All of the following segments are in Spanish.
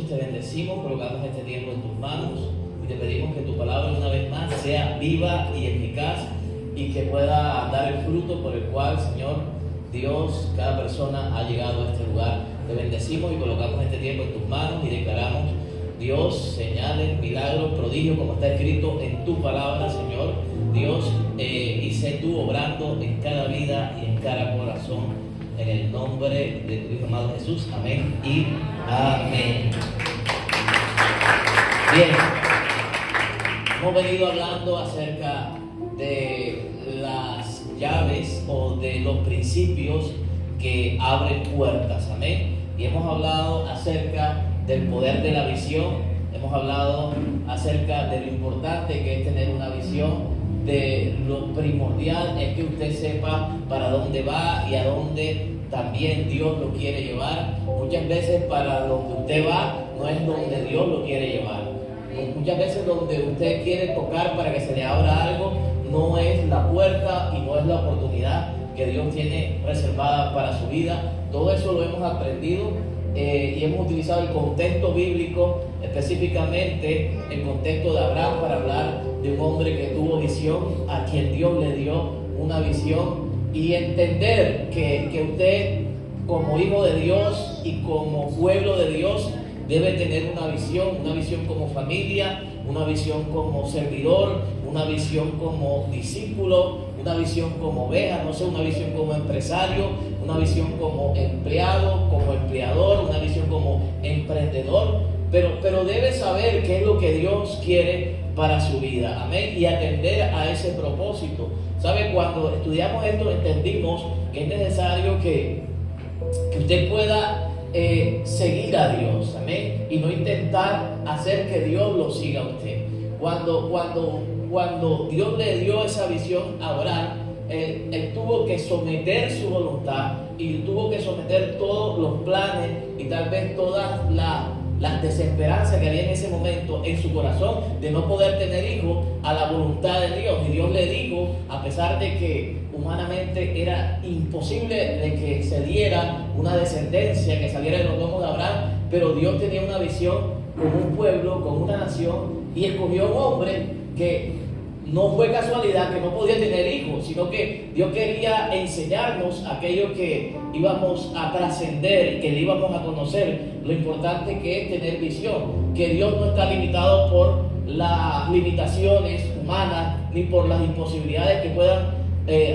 Jesús te bendecimos, colocamos este tiempo en tus manos y te pedimos que tu palabra una vez más sea viva y eficaz y que pueda dar el fruto por el cual, Señor Dios, cada persona ha llegado a este lugar. Te bendecimos y colocamos este tiempo en tus manos y declaramos, Dios, señales, milagros, prodigios, como está escrito en tu palabra, Señor Dios, y sé tú obrando en cada vida y en cada corazón, en el nombre de tu Hijo amado Jesús. Amén y amén. Bien, hemos venido hablando acerca de las llaves o de los principios que abren puertas. Amén. Y hemos hablado acerca del poder de la visión. Hemos hablado acerca de lo importante que es tener una visión, de lo primordial es que usted sepa para dónde va y a dónde también Dios lo quiere llevar. Muchas veces para donde usted va no es donde Dios lo quiere llevar. Muchas veces donde usted quiere tocar para que se le abra algo no es la puerta y no es la oportunidad que Dios tiene reservada para su vida. Todo eso lo hemos aprendido y hemos utilizado el contexto bíblico, específicamente el contexto de Abraham, para hablar de un hombre que tuvo visión, a quien Dios le dio una visión, y entender que usted como hijo de Dios y como pueblo de Dios debe tener una visión como familia, una visión como servidor, una visión como discípulo, una visión como oveja, no sé, una visión como empresario, una visión como empleado, como empleador, una visión como emprendedor, pero debe saber qué es lo que Dios quiere para su vida, amén, y atender a ese propósito. ¿Sabe? Cuando estudiamos esto entendimos que es necesario que usted pueda seguir a Dios, amén, y no intentar hacer que Dios lo siga a usted. Cuando Dios le dio esa visión a Abraham, él tuvo que someter su voluntad y tuvo que someter todos los planes y tal vez todas las desesperanzas que había en ese momento en su corazón de no poder tener hijos a la voluntad de Dios. Y Dios le dijo, a pesar de que humanamente era imposible de que se diera una descendencia que saliera de los lomos de Abraham, pero Dios tenía una visión con un pueblo, con una nación, y escogió un hombre que no fue casualidad que no podía tener hijos, sino que Dios quería enseñarnos aquello que íbamos a trascender, que le íbamos a conocer, lo importante que es tener visión, que Dios no está limitado por las limitaciones humanas ni por las imposibilidades que puedan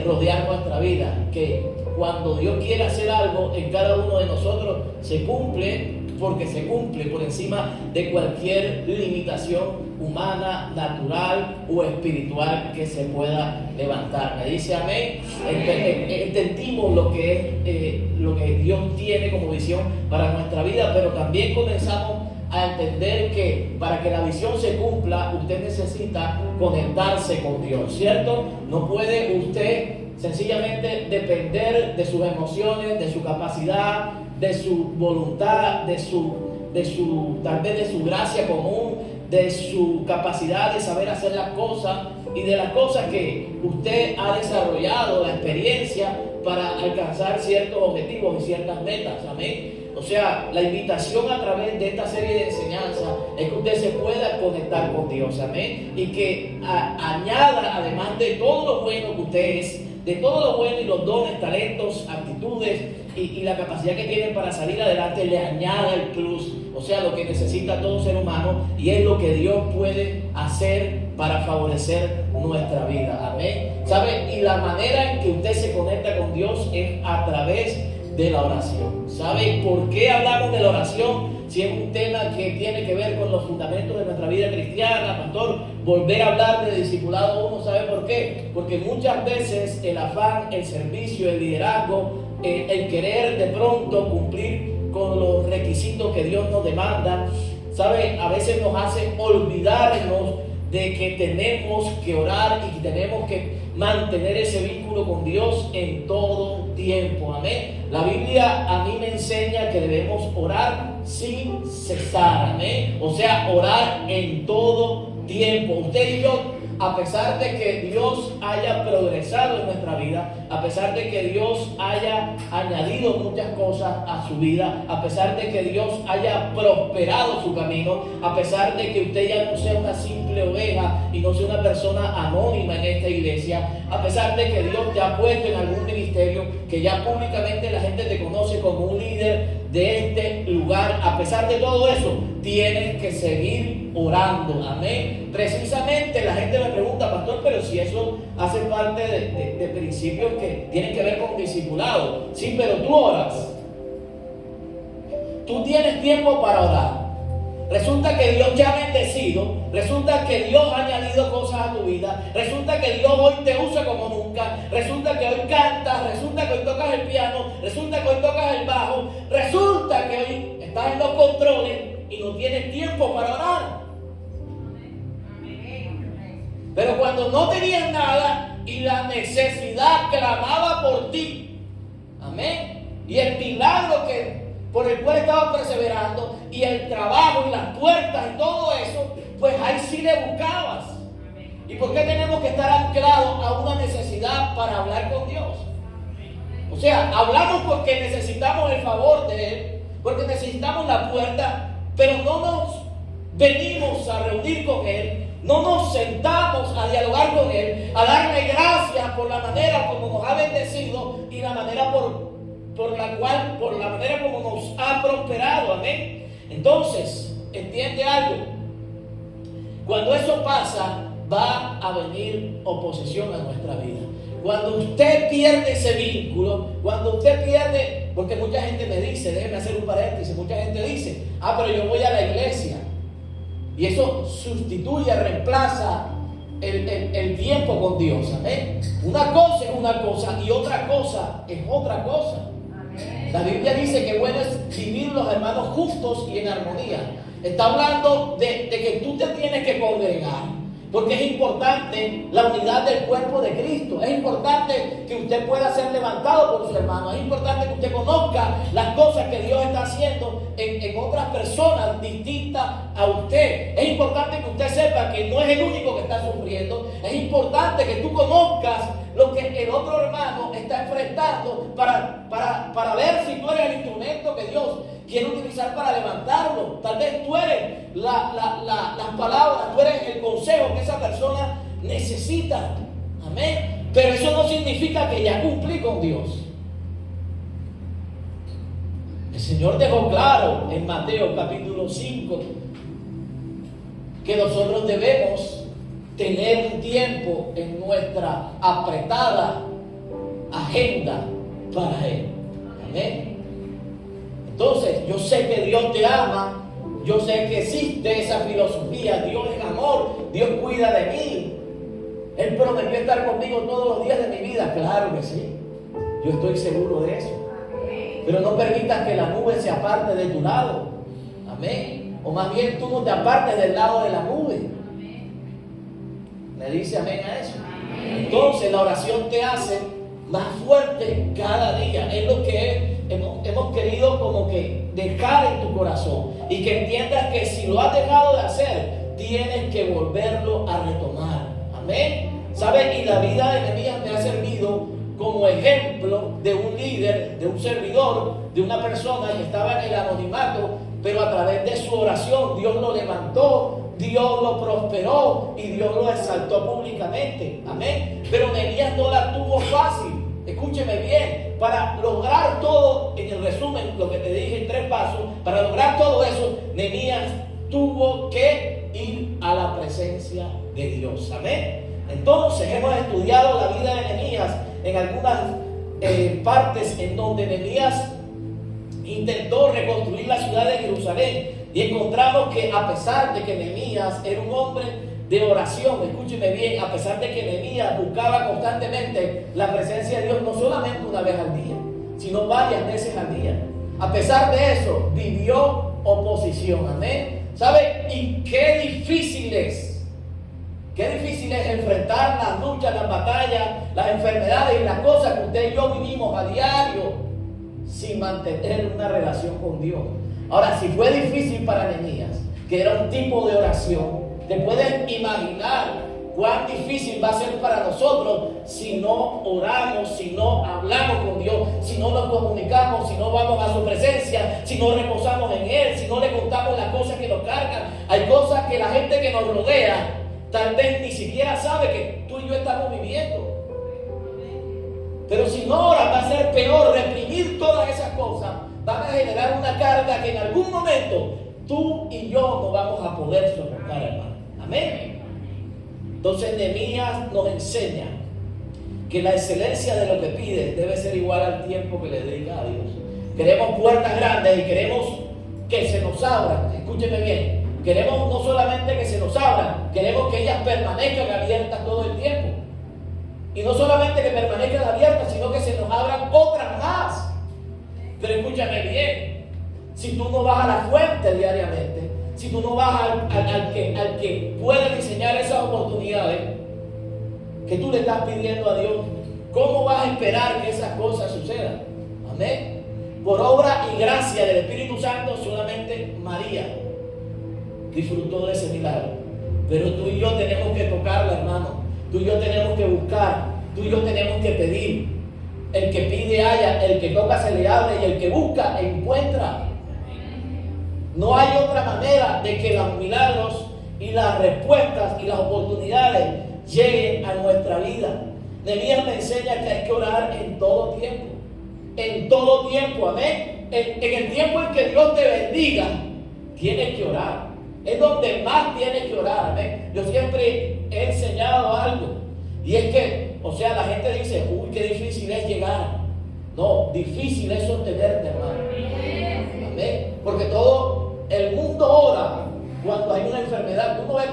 rodear nuestra vida, que cuando Dios quiere hacer algo en cada uno de nosotros se cumple, porque se cumple por encima de cualquier limitación humana, natural o espiritual que se pueda levantar. Me dice amén. Entendimos lo que Dios tiene como visión para nuestra vida, pero también comenzamos a entender que para que la visión se cumpla, usted necesita conectarse con Dios, ¿cierto? No puede usted sencillamente depender de sus emociones, de su capacidad, de su voluntad, tal vez de su gracia común, de su capacidad de saber hacer las cosas y de las cosas que usted ha desarrollado, la experiencia para alcanzar ciertos objetivos y ciertas metas. Amén. O sea, la invitación a través de esta serie de enseñanzas es que usted se pueda conectar con Dios. Amén. Y que añada, además de todo lo bueno que usted es, de todo lo bueno y los dones, talentos, actitudes y la capacidad que tienen para salir adelante, le añada el plus, o sea, lo que necesita todo ser humano, y es lo que Dios puede hacer para favorecer nuestra vida. Amén. ¿Sabe? Y la manera en que usted se conecta con Dios es a través de la oración. ¿Sabe por qué hablamos de la oración? Si es un tema que tiene que ver con los fundamentos de nuestra vida cristiana, pastor, volver a hablar de discipulado uno, ¿sabe por qué? Porque muchas veces el afán, el servicio, el liderazgo, el querer de pronto cumplir con los requisitos que Dios nos demanda, ¿sabe? A veces nos hace olvidarnos de que tenemos que orar y que tenemos que mantener ese vínculo con Dios en todo tiempo. Amén. La Biblia a mí me enseña que debemos orar sin cesar. Amén. O sea, orar en todo tiempo. Usted y yo a pesar de que Dios haya progresado en nuestra vida, a pesar de que Dios haya añadido muchas cosas a su vida, a pesar de que Dios haya prosperado su camino, a pesar de que usted ya no sea una simple oveja y no sea una persona anónima en esta iglesia, a pesar de que Dios te ha puesto en algún ministerio, que ya públicamente la gente te conoce como un líder de este lugar, a pesar de todo eso, tienes que seguir orando, amén. Precisamente la gente me pregunta, pastor, pero si eso hace parte de principios que tienen que ver con discipulado. Sí, pero tú oras, tú tienes tiempo para orar. Resulta que Dios te ha bendecido, resulta que Dios ha añadido cosas a tu vida, resulta que Dios hoy te usa como nunca, resulta que hoy cantas, resulta que hoy tocas el piano, resulta que hoy tocas el bajo, resulta que hoy estás en los controles y no tienes tiempo para orar. Pero cuando no tenías nada y la necesidad clamaba por ti, amén, y el milagro por el cual estabas perseverando, y el trabajo y las puertas y todo eso, pues ahí sí le buscabas. ¿Y por qué tenemos que estar anclados a una necesidad para hablar con Dios? O sea, hablamos porque necesitamos el favor de Él, porque necesitamos la puerta, pero no nos venimos a reunir con Él, no nos sentamos a dialogar con Él, a darle gracias por la manera como nos ha bendecido y la manera por la manera como nos ha prosperado, amén. Entonces, entiende algo, cuando eso pasa, va a venir oposición a nuestra vida. Cuando usted pierde ese vínculo, cuando usted pierde, porque mucha gente me dice, déjeme hacer un paréntesis, mucha gente dice, pero yo voy a la iglesia, y eso sustituye, reemplaza el tiempo con Dios, amén. Una cosa es una cosa y otra cosa es otra cosa. La Biblia dice que bueno es vivir los hermanos justos y en armonía. Está hablando de que tú te tienes que congregar, porque es importante la unidad del cuerpo de Cristo. Es importante que usted pueda ser levantado por sus hermanos. Es importante que usted conozca las cosas que Dios está haciendo en otras personas distintas a usted. Es importante que usted sepa que no es el único que está sufriendo. Es importante que tú conozcas lo que el otro hermano está enfrentando para ver si tú eres el instrumento que Dios quiere utilizar para levantarlo. Tal vez tú eres las palabras, tú eres el consejo que esa persona necesita. Amén. Pero eso no significa que ya cumplí con Dios. El Señor dejó claro en Mateo capítulo 5 que nosotros debemos tener un tiempo en nuestra apretada agenda para Él. Amén. Entonces, yo sé que Dios te ama, yo sé que existe esa filosofía, Dios es amor, Dios cuida de mí. Él prometió estar conmigo todos los días de mi vida, claro que sí. Yo estoy seguro de eso. Pero no permitas que la nube se aparte de tu lado. Amén. O más bien tú no te apartes del lado de la nube. ¿Me dice amén a eso? Entonces la oración te hace más fuerte cada día. Es lo que hemos querido como que dejar en tu corazón. Y que entiendas que si lo has dejado de hacer, tienes que volverlo a retomar. Amén. ¿Sabes? Y la vida de Nehemías me ha servido como ejemplo de un líder, de un servidor, de una persona que estaba en el anonimato, pero a través de su oración Dios lo levantó, Dios lo prosperó y Dios lo exaltó públicamente. Amén. Pero Nehemías no la tuvo fácil. Escúcheme bien, para lograr todo, en el resumen, lo que te dije en 3 pasos, para lograr todo eso, Nehemías tuvo que ir a la presencia de Dios. Amén. Entonces hemos estudiado la vida de Nehemías en algunas partes en donde Nehemías intentó reconstruir la ciudad de Jerusalén, y encontramos que a pesar de que Nehemías era un hombre de oración, escúcheme bien, a pesar de que Nehemías buscaba constantemente la presencia de Dios, no solamente una vez al día, sino varias veces al día, a pesar de eso vivió oposición. Amén. ¿Sabe? Y qué difícil es enfrentar las luchas, las batallas, las enfermedades y las cosas que usted y yo vivimos a diario sin mantener una relación con Dios. Ahora, si fue difícil para Nehemías, que era un tipo de oración, te puedes imaginar cuán difícil va a ser para nosotros si no oramos, si no hablamos con Dios, si no nos comunicamos, si no vamos a su presencia, si no reposamos en Él, si no le contamos las cosas que nos cargan. Hay cosas que la gente que nos rodea tal vez ni siquiera sabe que tú y yo estamos viviendo. Pero si no oras, va a ser peor. Reprimir todas esas cosas van a generar una carga que en algún momento tú y yo no vamos a poder soportar, hermano. Amén. Entonces Nehemías nos enseña que la excelencia de lo que pide debe ser igual al tiempo que le dedica a Dios. Queremos puertas grandes y queremos que se nos abran. Escúcheme bien. Queremos no solamente que se nos abran, queremos que ellas permanezcan abiertas todo el tiempo. Y no solamente que permanezcan abiertas, sino que se nos abran otras más. Pero escúchame bien, si tú no vas a la fuente diariamente, si tú no vas al que puede diseñar esas oportunidades que tú le estás pidiendo a Dios, ¿cómo vas a esperar que esas cosas sucedan? Amén. Por obra y gracia del Espíritu Santo, solamente María disfrutó de ese milagro. Pero tú y yo tenemos que tocarla, hermano. Tú y yo tenemos que buscar. Tú y yo tenemos que pedir. El que pide halla, el que toca se le abre y el que busca encuentra. No hay otra manera de que los milagros y las respuestas y las oportunidades lleguen a nuestra vida. Nehemías me enseña que hay que orar en todo tiempo. En todo tiempo, amén. En el tiempo en que Dios te bendiga, tienes que orar. Es donde más tienes que orar, amén. Yo siempre he enseñado algo. Y es que, o sea, la gente dice, uy, qué difícil es llegar. No, difícil es sostenerte, hermano. Amén. Porque todo el mundo ora cuando hay una enfermedad. Tú no ves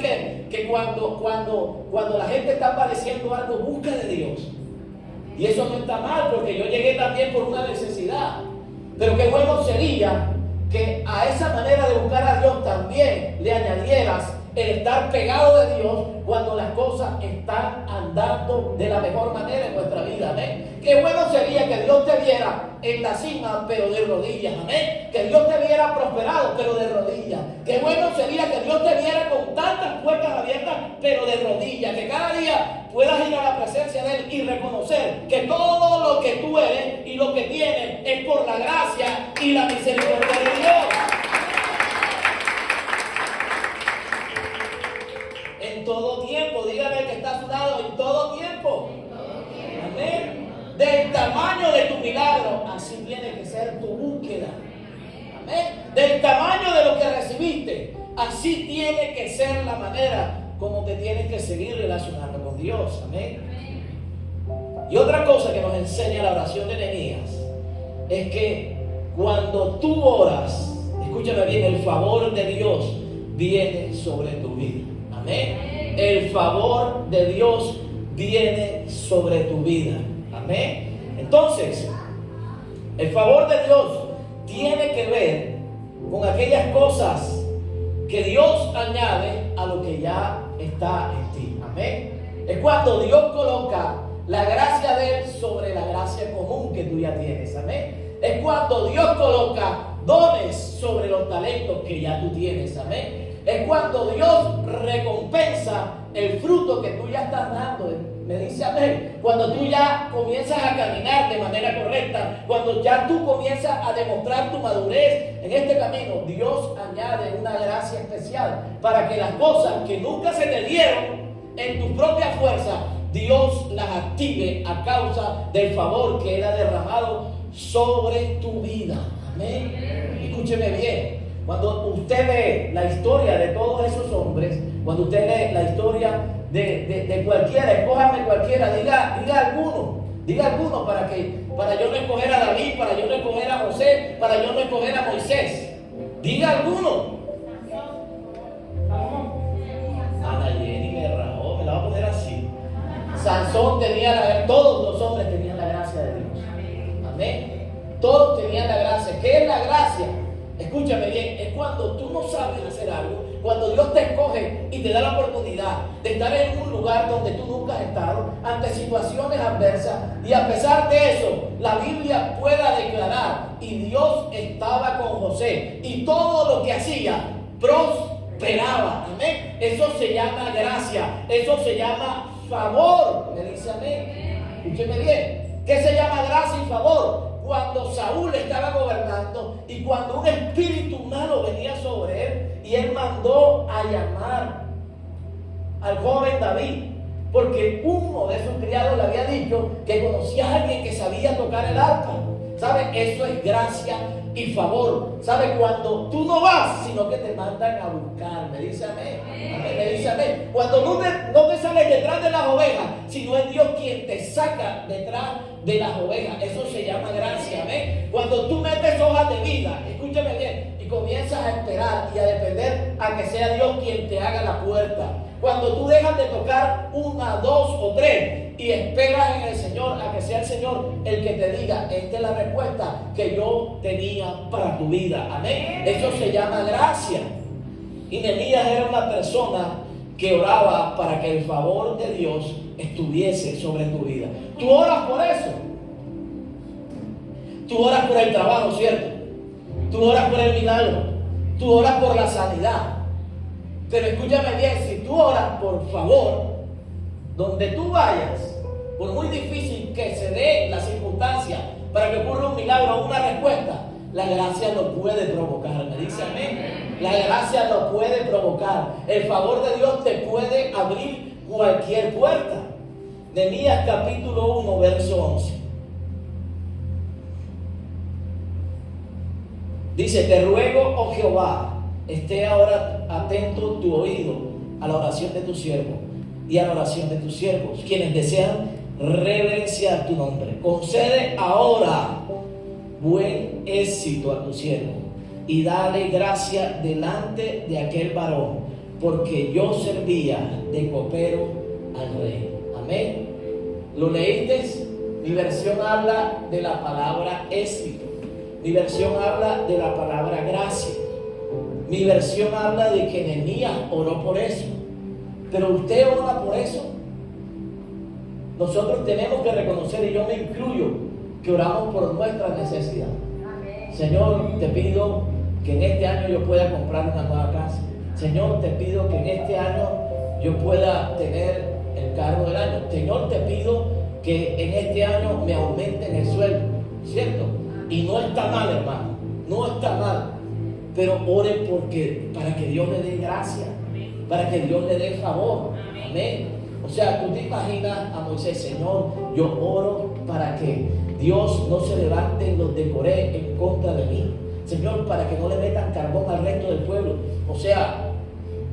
que cuando la gente está padeciendo algo, busca de Dios. Y eso no está mal, porque yo llegué también por una necesidad. Pero qué bueno sería que a esa manera de buscar a Dios también le añadieras el estar pegado de Dios cuando las cosas están andando de la mejor manera en nuestra vida, amén. Qué bueno sería que Dios te viera en la cima, pero de rodillas, amén. Que Dios te viera prosperado, pero de rodillas. Qué bueno sería que Dios te viera con tantas puertas abiertas, pero de rodillas. Que cada día puedas ir a la presencia de Él y reconocer que todo lo que tú eres y lo que tienes es por la gracia y la misericordia de Dios. En todo tiempo, dígame que está a su lado, en todo tiempo. Amén. Del tamaño de tu milagro, así tiene que ser tu búsqueda. Amén. Del tamaño de lo que recibiste, así tiene que ser la manera como te tienes que seguir relacionando con Dios. Amén. Y otra cosa que nos enseña la oración de Nehemías es que cuando tú oras, escúchame bien, el favor de Dios viene sobre tu vida. Amén. El favor de Dios viene sobre tu vida. Amén. Entonces, el favor de Dios tiene que ver con aquellas cosas que Dios añade a lo que ya está en ti. Amén. Es cuando Dios coloca la gracia de Él sobre la gracia común que tú ya tienes. Amén. Es cuando Dios coloca dones sobre los talentos que ya tú tienes. Amén. Es cuando Dios recompensa el fruto que tú ya estás dando. Me dice amén. Cuando tú ya comienzas a caminar de manera correcta, cuando ya tú comienzas a demostrar tu madurez en este camino, Dios añade una gracia especial para que las cosas que nunca se te dieron en tu propia fuerza, Dios las active a causa del favor que Él ha derramado sobre tu vida. Amén. Escúcheme bien. Cuando usted ve la historia de todos esos hombres, cuando usted lee la historia de cualquiera, escójame cualquiera, diga alguno para yo no escoger a David, para yo no escoger a José, para yo no escoger a Moisés. Diga alguno. Ana Jenny me rajó, me la va a poner así. Sansón todos los hombres tenían la gracia de Dios. Amén. Todos tenían la gracia. ¿Qué es la gracia? Escúchame bien, es cuando tú no sabes hacer algo, cuando Dios te escoge y te da la oportunidad de estar en un lugar donde tú nunca has estado, ante situaciones adversas, y a pesar de eso, la Biblia pueda declarar, y Dios estaba con José, y todo lo que hacía esperaba. Amén. Eso se llama gracia. Eso se llama favor. Me dice amén. Escúcheme bien. ¿Qué se llama gracia y favor? Cuando Saúl estaba gobernando y cuando un espíritu malo venía sobre él y él mandó a llamar al joven David, porque uno de sus criados le había dicho que conocía a alguien que sabía tocar el arpa. ¿Sabe? Eso es gracia y favor. ¿Sabe? Cuando tú no vas, sino que te mandan a buscar. Me dice amén. Amén. Me dice amén. Cuando no te sales detrás de las ovejas, sino es Dios quien te saca detrás de las ovejas. Eso se llama gracia. Amén. Cuando tú metes hojas de vida, escúchame bien, y comienzas a esperar y a depender a que sea Dios quien te haga la puerta. Cuando tú dejas de tocar una, dos o tres y esperas en el Señor a que sea el Señor el que te diga, esta es la respuesta que yo tenía para tu vida. Amén. Eso se llama gracia. Y Nehemías era una persona que oraba para que el favor de Dios estuviese sobre tu vida. Tú oras por eso. Tú oras por el trabajo, ¿cierto? Tú oras por el milagro. Tú oras por la sanidad. Pero escúchame bien, si tú oras por favor, donde tú vayas, por muy difícil que se dé la circunstancia para que ocurra un milagro o una respuesta, la gracia lo puede provocar. ¿Me dice amén? La gracia lo puede provocar. El favor de Dios te puede abrir cualquier puerta. Nehemías capítulo 1, verso 11. Dice, te ruego, oh Jehová, esté ahora atento tu oído a la oración de tu siervo y a la oración de tus siervos, quienes desean reverenciar tu nombre. Concede ahora buen éxito a tu siervo y dale gracia delante de aquel varón, porque yo servía de copero al rey. Amén. ¿Lo leíste? Mi versión habla de la palabra éxito. Mi versión habla de la palabra gracia. Mi versión habla de que Nehemías oró por eso. Pero usted ora por eso. Nosotros tenemos que reconocer, y yo me incluyo, que oramos por nuestra necesidad. Señor, te pido que en este año yo pueda comprar una nueva casa. Señor, te pido que en este año yo pueda tener el carro del año. Señor, te pido que en este año me aumenten el sueldo. ¿Cierto? Y no está mal, hermano. No está mal. Pero ore para que Dios le dé gracia, para que Dios le dé favor. Amén. O sea, tú te imaginas a Moisés, Señor, yo oro para que Dios no se levante los de Coré en contra de mí. Señor, para que no le metan carbón al resto del pueblo. O sea,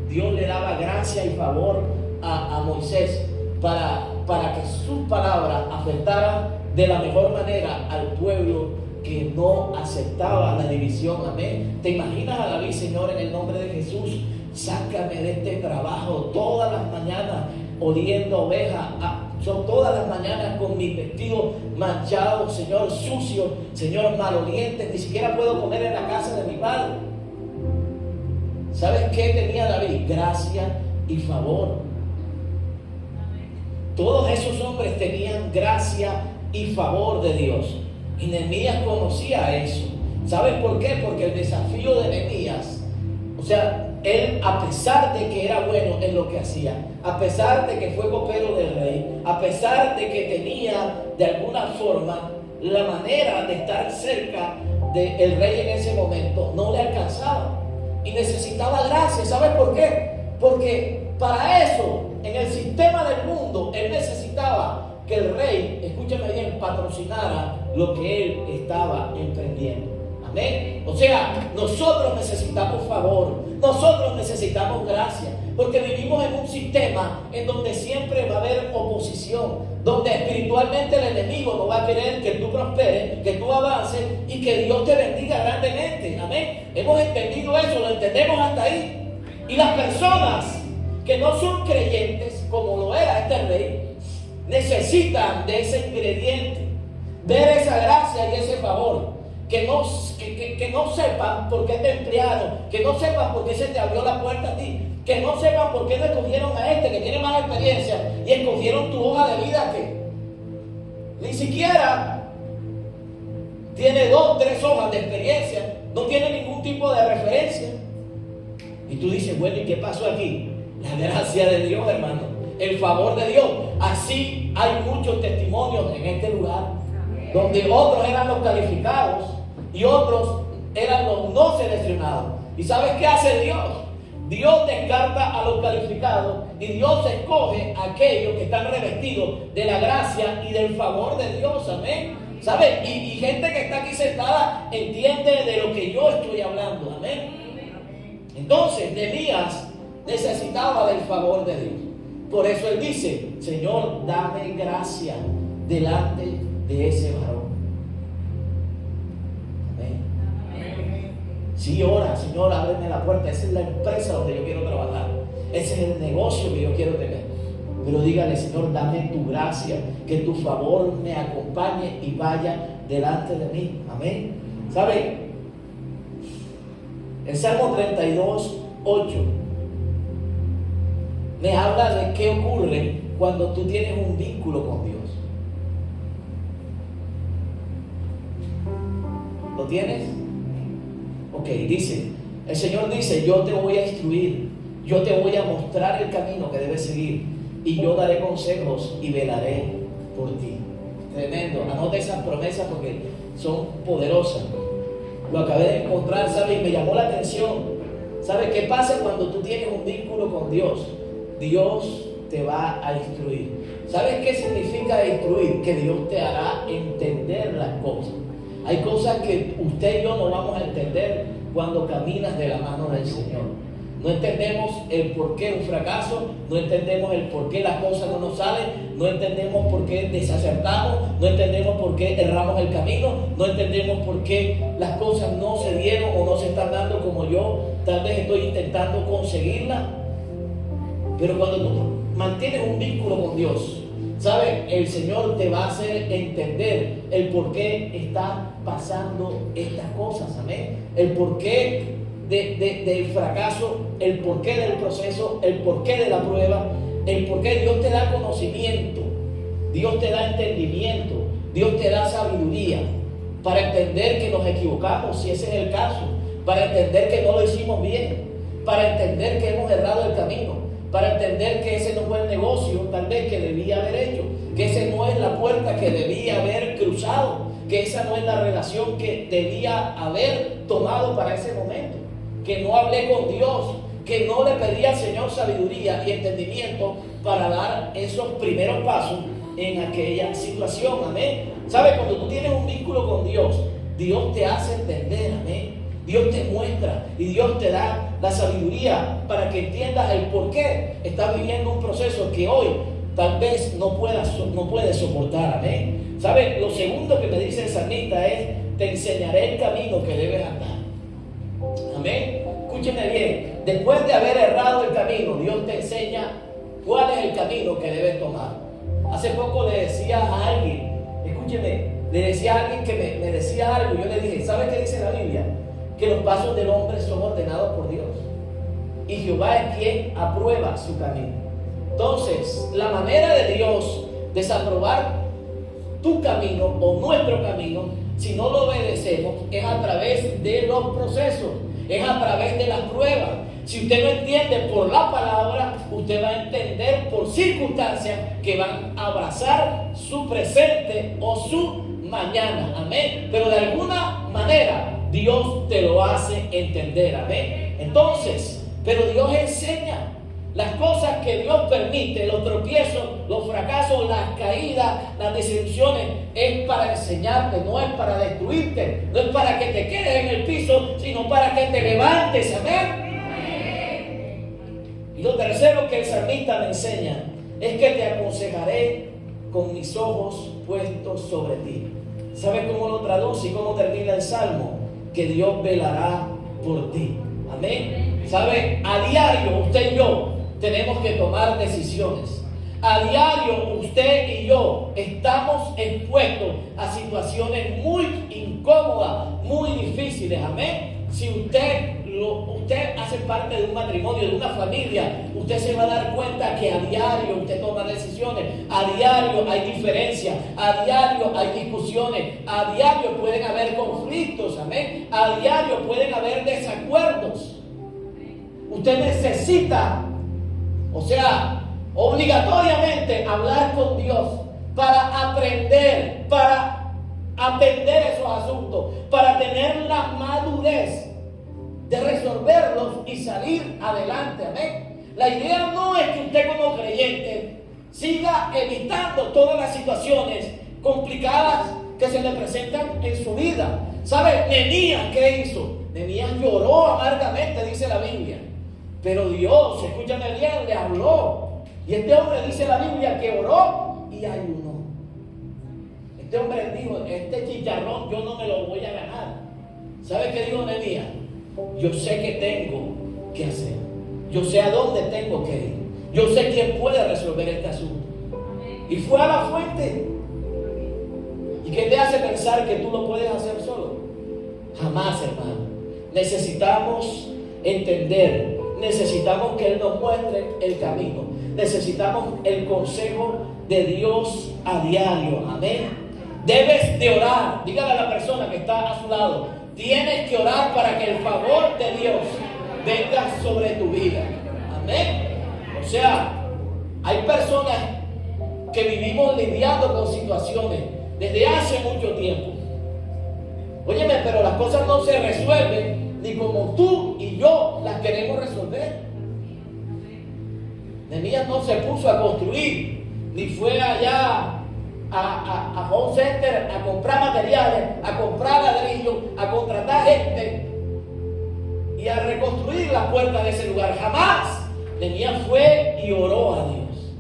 Dios le daba gracia y favor a Moisés para que sus palabras afectaran de la mejor manera al pueblo que no aceptaba la división. Amén. ¿Te imaginas a David, Señor, en el nombre de Jesús? Sácame de este trabajo todas las mañanas oliendo oveja. Son todas las mañanas con mis vestidos manchados, Señor, sucios, Señor, malolientes. Ni siquiera puedo comer en la casa de mi padre. ¿Sabes qué tenía David? Gracia y favor. Todos esos hombres tenían gracia y favor de Dios. Y Nehemías conocía eso. ¿Sabes por qué? Porque el desafío de Nehemías, o sea, él, a pesar de que era bueno en lo que hacía, a pesar de que fue copero del rey, a pesar de que tenía de alguna forma la manera de estar cerca del rey en ese momento, no le alcanzaba y necesitaba gracia. ¿Sabes por qué? Porque para eso, en el sistema del mundo, él necesitaba que el rey, escúchame bien, patrocinara lo que él estaba emprendiendo. Amén. O sea, nosotros necesitamos favor, nosotros necesitamos gracia, porque vivimos en un sistema en donde siempre va a haber oposición, donde espiritualmente el enemigo no va a querer que tú prosperes, que tú avances y que Dios te bendiga grandemente. Amén. Hemos entendido eso, lo entendemos hasta ahí. Y las personas que no son creyentes, como lo era este rey, necesitan de ese ingrediente, ver esa gracia y ese favor. Que no sepan por qué te emplearon, que no sepan por qué se te abrió la puerta a ti, que no sepan por qué no escogieron a este que tiene más experiencia y escogieron tu hoja de vida que ni siquiera tiene 2, 3 hojas de experiencia, no tiene ningún tipo de referencia. Y tú dices, bueno, ¿y qué pasó aquí? La gracia de Dios, hermano, el favor de Dios. Así hay muchos testimonios en este lugar, donde otros eran los calificados y otros eran los no seleccionados. ¿Y sabes qué hace Dios? Dios descarta a los calificados y Dios escoge a aquellos que están revestidos de la gracia y del favor de Dios. Amén. ¿Sabes? Y gente que está aquí sentada entiende de lo que yo estoy hablando. Amén. Entonces, Nehemías necesitaba del favor de Dios. Por eso él dice, Señor, dame gracia delante de ese varón. Amén. Sí, ora, Señor, ábreme la puerta. Esa es la empresa donde yo quiero trabajar. Ese es el negocio que yo quiero tener. Pero dígale, Señor, dame tu gracia, que tu favor me acompañe y vaya delante de mí. Amén. ¿Sabe? El Salmo 32, 8 me habla de qué ocurre cuando tú tienes un vínculo con Dios. ¿Lo tienes? Ok, dice, el Señor dice, yo te voy a instruir, yo te voy a mostrar el camino que debes seguir y yo daré consejos y velaré por ti. Tremendo, anote esas promesas porque son poderosas. Lo acabé de encontrar, ¿sabes? Y me llamó la atención. ¿Sabes qué pasa cuando tú tienes un vínculo con Dios? Dios te va a instruir. ¿Sabes qué significa instruir? Que Dios te hará entender las cosas. Hay cosas que usted y yo no vamos a entender cuando caminas de la mano del Señor. No entendemos el por qué un fracaso, no entendemos el por qué las cosas no nos salen, no entendemos por qué desacertamos, no entendemos por qué erramos el camino, no entendemos por qué las cosas no se dieron o no se están dando como yo tal vez estoy intentando conseguirlas. Pero cuando tú mantienes un vínculo con Dios, ¿sabes? El Señor te va a hacer entender el por qué está pasando estas cosas, amén. El por qué del fracaso, el porqué del proceso, el porqué de la prueba, el porqué. Dios te da conocimiento, Dios te da entendimiento, Dios te da sabiduría para entender que nos equivocamos, si ese es el caso, para entender que no lo hicimos bien, para entender que hemos errado el camino, para entender que ese no fue el negocio tal vez que debía haber hecho, que ese no es la puerta que debía haber cruzado, que esa no es la relación que debía haber tomado para ese momento, que no hablé con Dios, que no le pedí al Señor sabiduría y entendimiento para dar esos primeros pasos en aquella situación, amén. ¿Sabes? Cuando tú tienes un vínculo con Dios, Dios te hace entender, amén. Dios te muestra y Dios te da la sabiduría para que entiendas el por qué estás viviendo un proceso que hoy tal vez no puedes soportar, amén. ¿Sabes? Lo segundo que me dice el salmista es, te enseñaré el camino que debes andar. Amén. Escúcheme bien, después de haber errado el camino, Dios te enseña cuál es el camino que debes tomar. Hace poco le decía a alguien, escúcheme, le decía a alguien que me decía algo, yo le dije, ¿sabes qué dice la Biblia? Que los pasos del hombre son ordenados por Dios y Jehová es quien aprueba su camino. Entonces, la manera de Dios desaprobar tu camino o nuestro camino, si no lo obedecemos, es a través de los procesos, es a través de las pruebas. Si usted no entiende por la palabra, usted va a entender por circunstancias que van a abrazar su presente o su mañana, amén. Pero de alguna manera Dios te lo hace entender, amén. Entonces, pero Dios enseña las cosas que Dios permite, los tropiezos, los fracasos, las caídas, las decepciones, es para enseñarte, no es para destruirte, no es para que te quedes en el piso, sino para que te levantes, amén. Y lo tercero que el salmista me enseña es que te aconsejaré con mis ojos puestos sobre ti. ¿Sabes cómo lo traduce y cómo termina el salmo? Que Dios velará por ti, amén. ¿Sabe? A diario usted y yo tenemos que tomar decisiones. A diario usted y yo estamos expuestos a situaciones muy incómodas, muy difíciles, amén. Si usted hace parte de un matrimonio, de una familia, usted se va a dar cuenta que a diario usted toma decisiones, a diario hay diferencias, a diario hay discusiones, a diario pueden haber conflictos, amén. A diario pueden haber desacuerdos. Usted necesita, o sea, obligatoriamente hablar con Dios para aprender, para atender esos asuntos, para tener la madurez de resolverlos y salir adelante. Amén. La idea no es que usted como creyente siga evitando todas las situaciones complicadas que se le presentan en su vida. ¿Sabe? Nehemías, ¿qué hizo? Nehemías lloró amargamente, dice la Biblia. Pero Dios, escúchame bien, le habló. Y este hombre, dice la Biblia, que oró y ayunó. Este hombre dijo, este chicharrón yo no me lo voy a ganar. ¿Sabe qué dijo Nehemías? Yo sé qué tengo que hacer. Yo sé a dónde tengo que ir. Yo sé quién puede resolver este asunto. Y fue a la fuente. ¿Y qué te hace pensar que tú lo puedes hacer solo? Jamás, hermano. Necesitamos entender. Necesitamos que Él nos muestre el camino. Necesitamos el consejo de Dios a diario. Amén. Debes de orar. Dígale a la persona que está a su lado. Tienes que orar para que el favor de Dios venga sobre tu vida. Amén. O sea, hay personas que vivimos lidiando con situaciones desde hace mucho tiempo. Óyeme, pero las cosas no se resuelven ni como tú y yo las queremos resolver. Nehemías no se puso a construir, ni fue allá a Home Center a comprar materiales, a comprar ladrillos, a contratar gente y a reconstruir las puertas de ese lugar. Jamás. Nehemías fue y oró a Dios.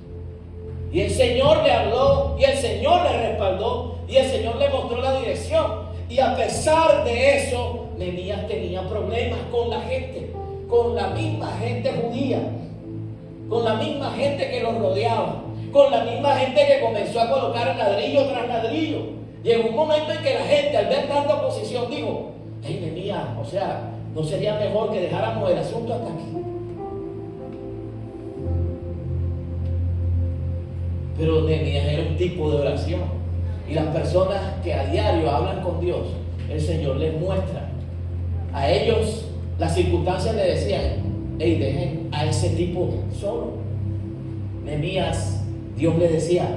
Y el Señor le habló, y el Señor le respaldó, y el Señor le mostró la dirección. Y a pesar de eso, Nehemías tenía problemas con la gente, con la misma gente judía, con la misma gente que lo rodeaba, con la misma gente que comenzó a colocar ladrillo tras ladrillo. Llegó un momento en que la gente, al ver tanta oposición, dijo: hey, Nehemías, o sea, ¿no sería mejor que dejáramos el asunto hasta aquí? Pero Nehemías era un tipo de oración. Y las personas que a diario hablan con Dios, el Señor les muestra. A ellos las circunstancias le decían: hey, dejen a ese tipo solo. Nehemías, Dios le decía: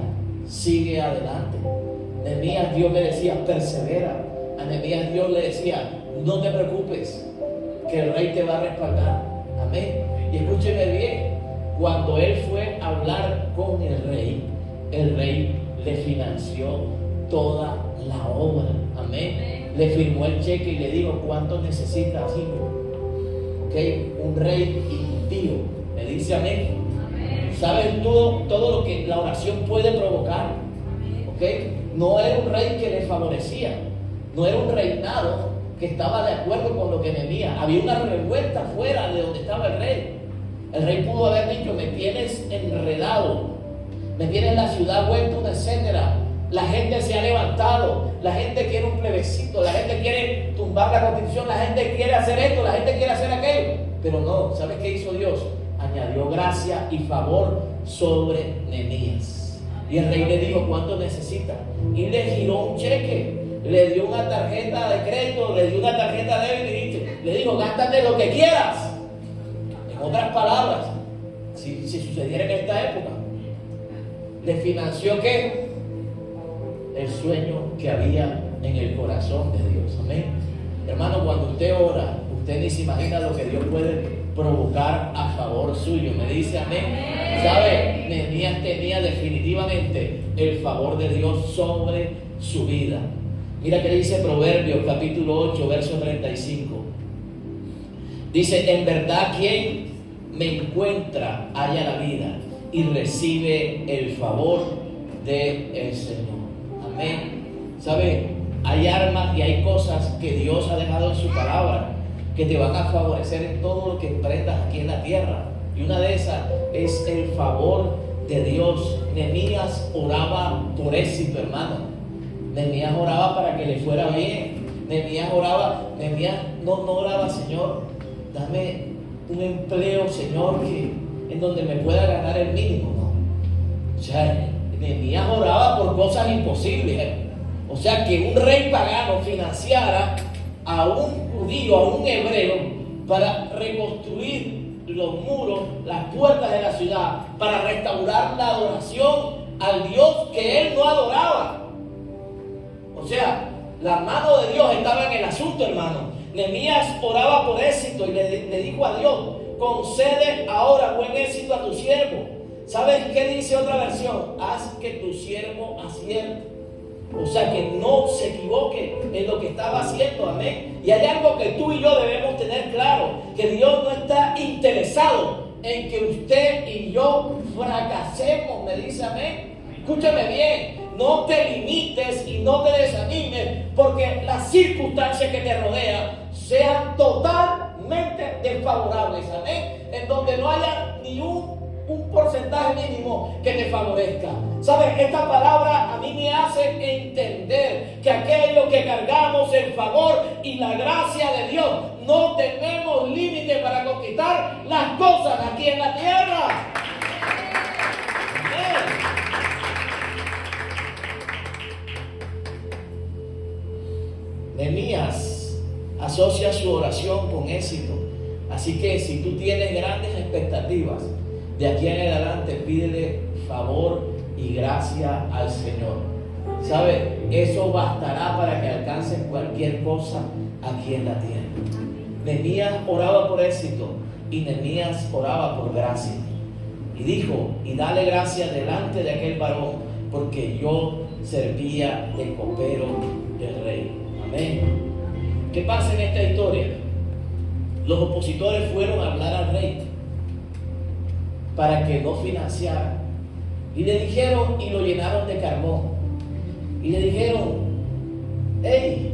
sigue adelante. Nehemías, Dios le decía: persevera. A Nehemías, Dios le decía: no te preocupes, que el rey te va a respaldar. Amén. Y escúcheme bien, cuando él fue a hablar con el rey le financió toda la obra. Amén. Le firmó el cheque y le dijo: ¿cuánto necesitas, hijo? Ok, un rey impío le dice amén. ¿Sabes todo lo que la oración puede provocar? Ok, no era un rey que le favorecía, no era un reinado que estaba de acuerdo con lo que Nehemías. Había una revuelta fuera de donde estaba el rey. El rey pudo haber dicho: me tienes enredado, me tienes la ciudad vuelta una etcétera. La gente se ha levantado, la gente quiere un plebiscito, la gente quiere tumbar la constitución, la gente quiere hacer esto, la gente quiere hacer aquello. Pero no, ¿sabes qué hizo Dios? Añadió gracia y favor sobre Nehemías. Y el rey le dijo: ¿cuánto necesita? Y le giró un cheque, le dio una tarjeta de crédito, le dio una tarjeta de débito y le dijo: gástate lo que quieras. En otras palabras, si sucediera en esta época, le financió ¿qué? El sueño que había en el corazón de Dios. Amén. Hermano, cuando usted ora, usted ni se imagina lo que Dios puede provocar a favor suyo. Me dice amén. ¿Sabe? Nehemías tenía definitivamente el favor de Dios sobre su vida. Mira que dice Proverbios capítulo 8, verso 35. Dice: en verdad, quien me encuentra halla la vida y recibe el favor del Señor. Amén. ¿Sabe? Hay armas y hay cosas que Dios ha dejado en su palabra que te van a favorecer en todo lo que emprendas aquí en la tierra. Y una de esas es el favor de Dios. Nehemías oraba por éxito, hermano. Nehemías oraba para que le fuera bien. Nehemías oraba, Nehemías no oraba: Señor, dame un empleo, Señor, en donde me pueda ganar el mínimo. No. O sea, Nehemías oraba por cosas imposibles. O sea, que un rey pagano financiara a un judío, a un hebreo, para reconstruir los muros, las puertas de la ciudad para restaurar la adoración al Dios que él no adoraba. O sea, la mano de Dios estaba en el asunto, hermano. Nehemías oraba por éxito y le dijo a Dios: concede ahora buen éxito a tu siervo. ¿Sabes qué dice otra versión? Haz que tu siervo acierte. O sea, que no se equivoque en lo que estaba haciendo, amén. Y hay algo que tú y yo debemos tener claro: que Dios no está interesado en que usted y yo fracasemos, me dice amén. Escúchame bien, no te limites y no te desanimes porque las circunstancias que te rodean sean totalmente desfavorables, amén. En donde no haya ni un porcentaje mínimo que te favorezca. ¿Sabes? Esta palabra a mí me hace entender que aquello que cargamos, el favor y la gracia de Dios, no tenemos límite para conquistar las cosas aquí en la tierra. Amén. Nehemías asocia su oración con éxito. Así que si tú tienes grandes expectativas, de aquí en adelante pídele favor y gracia al Señor. ¿Sabe? Eso bastará para que alcances cualquier cosa aquí en la tierra. Nehemías oraba por éxito y Nehemías oraba por gracia. Y dijo: y dale gracia delante de aquel varón, porque yo servía de copero del rey. Amén. ¿Qué pasa en esta historia? Los opositores fueron a hablar al rey para que no financiara. Y le dijeron, y lo llenaron de carbón. Y le dijeron: hey,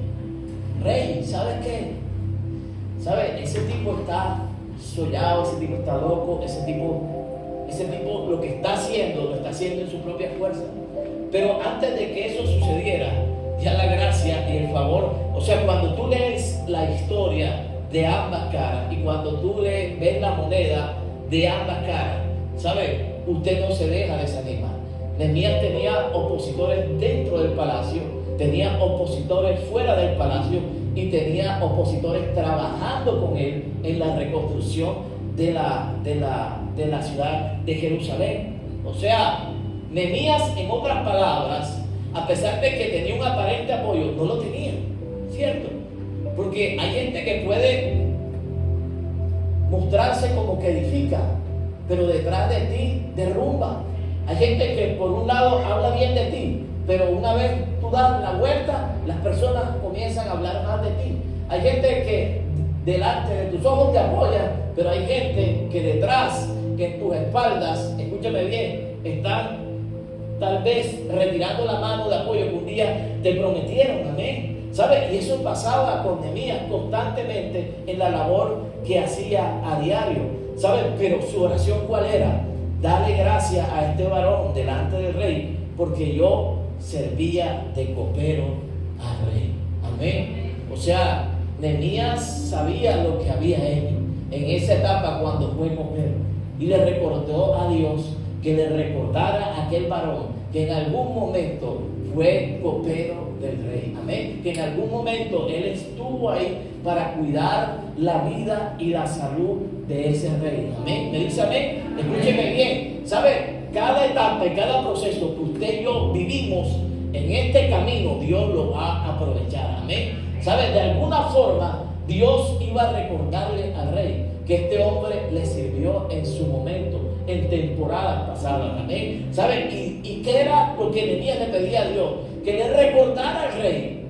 rey, ¿sabes qué? ¿Sabes? Ese tipo está soñado, ese tipo está loco, ese tipo lo que está haciendo, lo está haciendo en su propia fuerza. Pero antes de que eso sucediera, ya la gracia y el favor, o sea, cuando tú lees la historia de ambas caras y cuando tú ves la moneda de ambas caras, ¿sabes? Usted no se deja desanimar. Nehemías tenía opositores dentro del palacio, tenía opositores fuera del palacio y tenía opositores trabajando con él en la reconstrucción de la ciudad de Jerusalén. O sea, Nehemías, en otras palabras, a pesar de que tenía un aparente apoyo, no lo tenía, ¿cierto? Porque hay gente que puede mostrarse como que edifica, pero detrás de ti derrumba. Hay gente que por un lado habla bien de ti, pero una vez tú das la vuelta, las personas comienzan a hablar mal de ti. Hay gente que delante de tus ojos te apoya, pero hay gente que detrás, que en tus espaldas, escúchame bien, están tal vez retirando la mano de apoyo que un día te prometieron, amén. ¿Sabes? Y eso pasaba con Nehemías constantemente en la labor que hacía a diario. ¿Sabes? Pero su oración, ¿cuál era? Dale gracia a este varón delante del rey, porque yo servía de copero al rey. Amén. O sea, Nehemías sabía lo que había hecho en esa etapa cuando fue copero. Y le recordó a Dios que le recordara a aquel varón que en algún momento fue copero del rey. Amén. Que en algún momento él estuvo ahí para cuidar la vida y la salud de ese rey. Amén. ¿Me dice amén? Escúcheme bien. ¿Sabe? Cada etapa y cada proceso que usted y yo vivimos en este camino, Dios lo va a aprovechar. Amén. ¿Sabe? De alguna forma, Dios iba a recordarle al rey que este hombre le sirvió en su momento, en temporadas pasadas. Amén. ¿Sabe? ¿Y qué era lo que Nehemías le pedía a Dios? Que le recordara al rey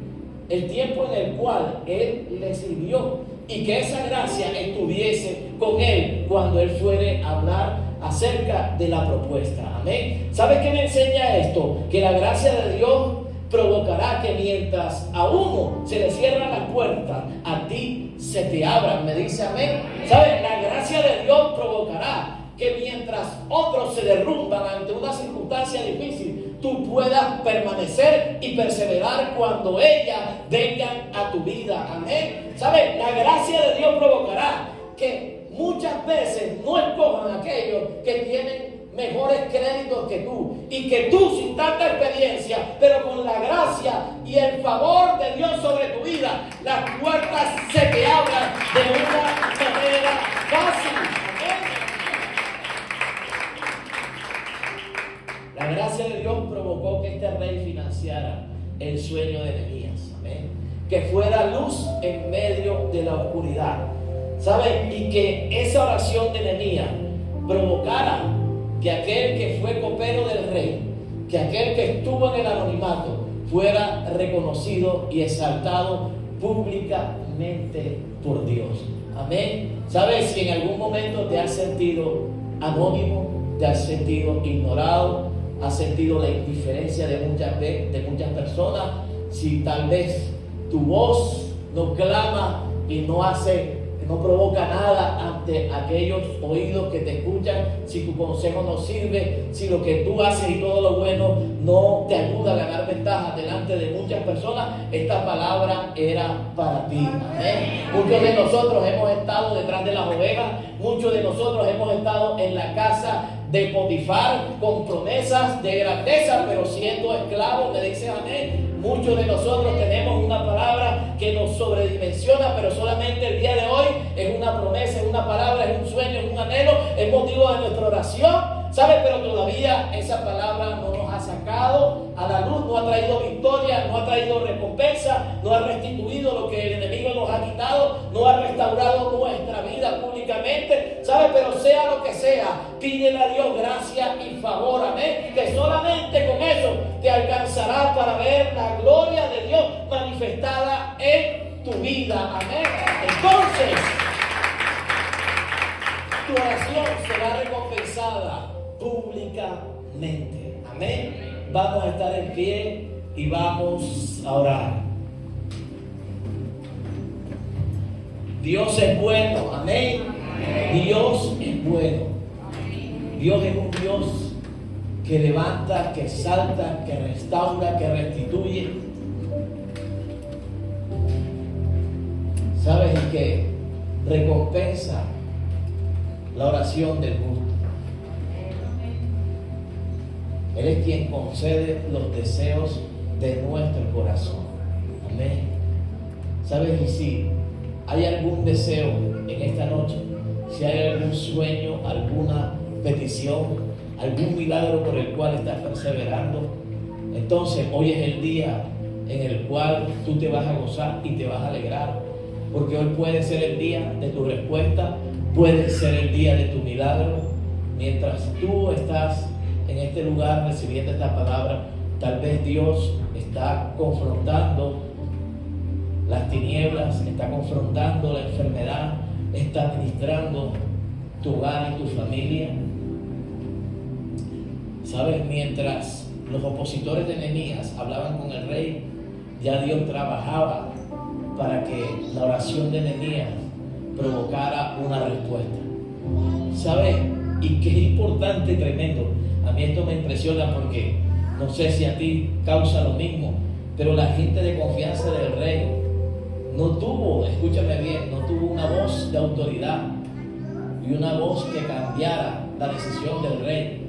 el tiempo en el cual él le sirvió y que esa gracia estuviese con él cuando él fuere a hablar acerca de la propuesta. Amén. ¿Sabe qué me enseña esto? Que la gracia de Dios provocará que mientras a uno se le cierran las puertas, a ti se te abran. Me dice amén. ¿Sabe? La gracia de Dios provocará que mientras otros se derrumban ante una circunstancia difícil, tú puedas permanecer y perseverar cuando ellas vengan a tu vida. Amén. ¿Sabes? La gracia de Dios provocará que muchas veces no escojan aquellos que tienen mejores créditos que tú y que tú sin tanta experiencia, pero con la gracia y el favor de Dios sobre tu vida, las puertas se te abran de una manera fácil. Amén. el sueño de Nehemías. Amén. Que fuera luz en medio de la oscuridad. ¿Sabe? Y que esa oración de Nehemías provocara que aquel que fue copero del rey, que aquel que estuvo en el anonimato, fuera reconocido y exaltado públicamente por Dios. Amén. ¿Sabes? Si en algún momento te has sentido anónimo, te has sentido ignorado, has sentido la indiferencia de muchas personas, si tal vez tu voz no clama y no provoca nada ante aquellos oídos que te escuchan, si tu consejo no sirve, si lo que tú haces y todo lo bueno no te ayuda a ganar ventaja delante de muchas personas, esta palabra era para ti. Amén. Muchos de nosotros hemos estado detrás de las ovejas, muchos de nosotros hemos estado en la casa de Potifar con promesas de grandeza, pero siendo esclavos, me dice amén. Muchos de nosotros tenemos una palabra que nos sobredimensiona, pero solamente el día de hoy es una promesa, es una palabra, es un sueño, es un anhelo, es motivo de nuestra oración. ¿Sabe? Pero todavía esa palabra no nos ha sacado a la luz, no ha traído victoria, no ha traído recompensa, no ha restituido lo que el enemigo nos ha quitado, no ha restaurado nuestra vida públicamente. ¿Sabe? Pero sea lo que sea, pídele a Dios gracia y favor. Amén. Que solamente con eso te alcanzará para ver la gloria de Dios manifestada en tu vida. Amén. Entonces, tu oración será recompensada públicamente. Amén. Vamos a estar en pie y vamos a orar. Dios es bueno. Amén. Dios es bueno. Dios es un Dios que levanta, que exalta, que restaura, que restituye. ¿Sabes? Y que recompensa la oración del justo. Él es quien concede los deseos de nuestro corazón. Amén. ¿Sabes? Y si hay algún deseo en esta noche, si hay algún sueño, alguna petición, algún milagro por el cual estás perseverando, entonces hoy es el día en el cual tú te vas a gozar y te vas a alegrar, porque hoy puede ser el día de tu respuesta, puede ser el día de tu milagro. Mientras tú estás en este lugar recibiendo esta palabra, tal vez Dios está confrontando las tinieblas, está confrontando la enfermedad, está administrando tu hogar y tu familia. ¿Sabes? Mientras los opositores de Nehemías hablaban con el rey, ya Dios trabajaba para que la oración de Nehemías provocara una respuesta. ¿Sabes? Y qué importante y tremendo. A mí esto me impresiona porque no sé si a ti causa lo mismo, pero la gente de confianza del rey no tuvo, escúchame bien, no tuvo una voz de autoridad y una voz que cambiara la decisión del rey,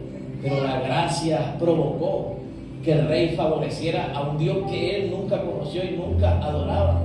pero la gracia provocó que el rey favoreciera a un Dios que él nunca conoció y nunca adoraba.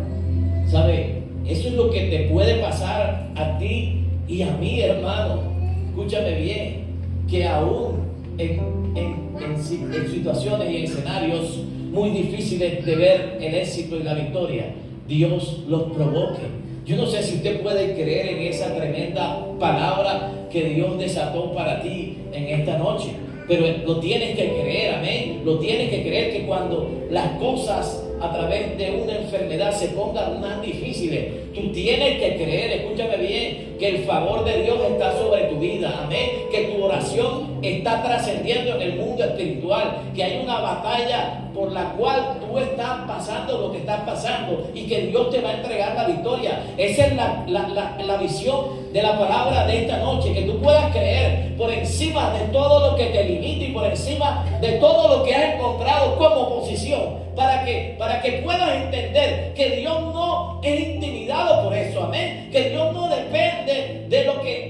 ¿Sabe? Eso es lo que te puede pasar a ti y a mí, hermano. Escúchame bien, que aún en situaciones y en escenarios muy difíciles de ver el éxito y la victoria, Dios los provoque. Yo no sé si usted puede creer en esa tremenda palabra que Dios desató para ti en esta noche, pero lo tienes que creer, amén. Lo tienes que creer que cuando las cosas a través de una enfermedad se pongan más difíciles, tú tienes que creer, escúchame bien, que el favor de Dios está sobre tu vida, amén, que tu oración está trascendiendo en el mundo espiritual, que hay una batalla por la cual tú estás pasando lo que estás pasando y que Dios te va a entregar la victoria. Esa es la visión de la palabra de esta noche, que tú puedas creer por encima de todo lo que te limita y por encima de todo lo que has encontrado como oposición, para que puedas entender que Dios no es intimidado por eso, amén, que Dios no depende de lo que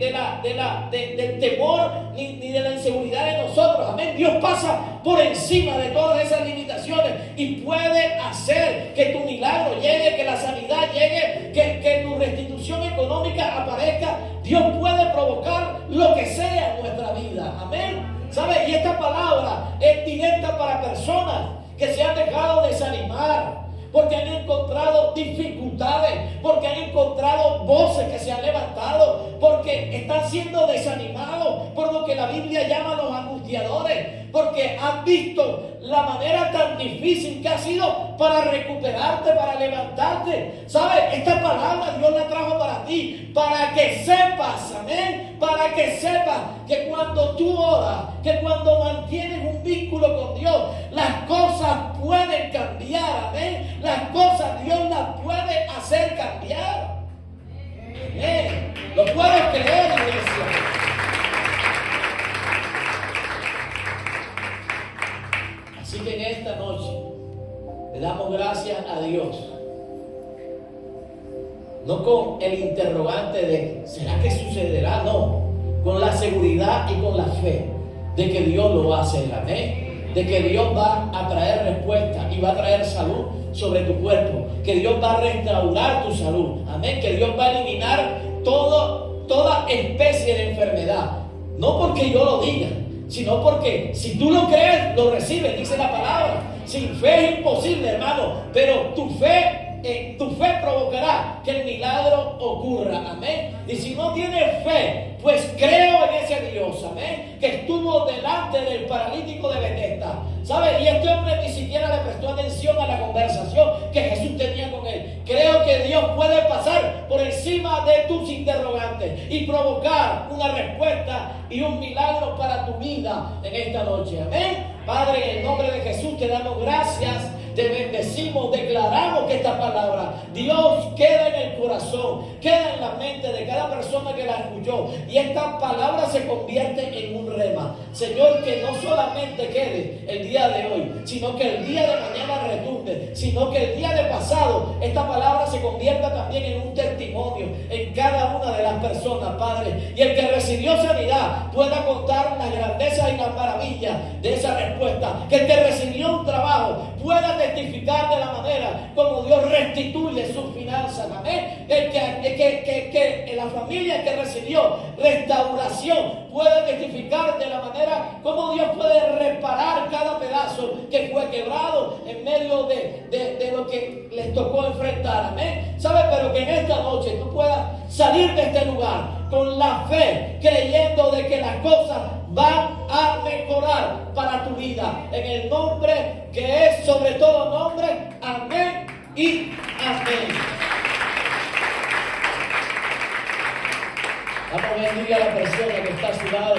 del temor ni de la inseguridad de nosotros, amén. Dios pasa por encima de todas esas limitaciones y puede hacer que tu milagro llegue, que la sanidad llegue, que tu restitución económica aparezca. Dios puede provocar lo que sea en nuestra vida, amén. ¿Sabes? Y esta palabra es directa para personas que se han dejado desanimar, porque han encontrado dificultades, porque han encontrado voces que se han levantado, porque están siendo desanimados por lo que la Biblia llama los angustiadores, porque han visto la manera tan difícil que ha sido para recuperarte, para levantarte. ¿Sabes? Esta palabra Dios la trajo para ti, para que sepas, amén, para que sepas que cuando tú oras, que cuando mantienes un vínculo con Dios, las cosas pueden cambiar, amén. Las cosas Dios las puede hacer cambiar. Amén. ¿Lo puedes creer, iglesia? Así que en esta noche le damos gracias a Dios, no con el interrogante de ¿será que sucederá? No, con la seguridad y con la fe de que Dios lo va a hacer, amén, de que Dios va a traer respuesta y va a traer salud sobre tu cuerpo, que Dios va a restaurar tu salud, amén, que Dios va a eliminar toda especie de enfermedad, no porque yo lo diga, sino porque si tú lo crees, lo recibes, dice la palabra. Sin fe es imposible, hermano, pero tu fe provocará que el milagro ocurra, amén. Y si no tienes fe, pues creo en ese Dios, amén, que estuvo delante del paralítico de Betesda, ¿sabes? Y este hombre ni siquiera le prestó atención a la conversación que Jesús tenía con él. Creo que Dios puede pasar por encima de tus interrogantes y provocar una respuesta y un milagro para tu vida en esta noche, amén. Padre, en el nombre de Jesús te damos gracias, te bendecimos, declaramos que esta palabra, Dios, queda en el corazón, queda en la mente de cada persona que la escuchó, y esta palabra se convierte en un rema. Señor, que no solamente quede el día de hoy, sino que el día de mañana retumbe, sino que el día de pasado esta palabra se convierta también en un testimonio en cada una de las personas, Padre, y el que recibió sanidad pueda contar las grandezas y las maravillas de esa respuesta, que el que recibió un trabajo pueda testificar de la manera como Dios restituye sus finanzas, amén. Que la familia que recibió restauración pueda testificar de la manera como Dios puede reparar cada pedazo que fue quebrado en medio de lo que les tocó enfrentar, amén. ¿Sabes? Pero que en esta noche tú puedas salir de este lugar con la fe, creyendo de que las cosas van a mejorar para tu vida, en el nombre que es sobre todo nombre, amén y amén. Vamos a bendiga a la persona que está a su lado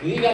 y diga: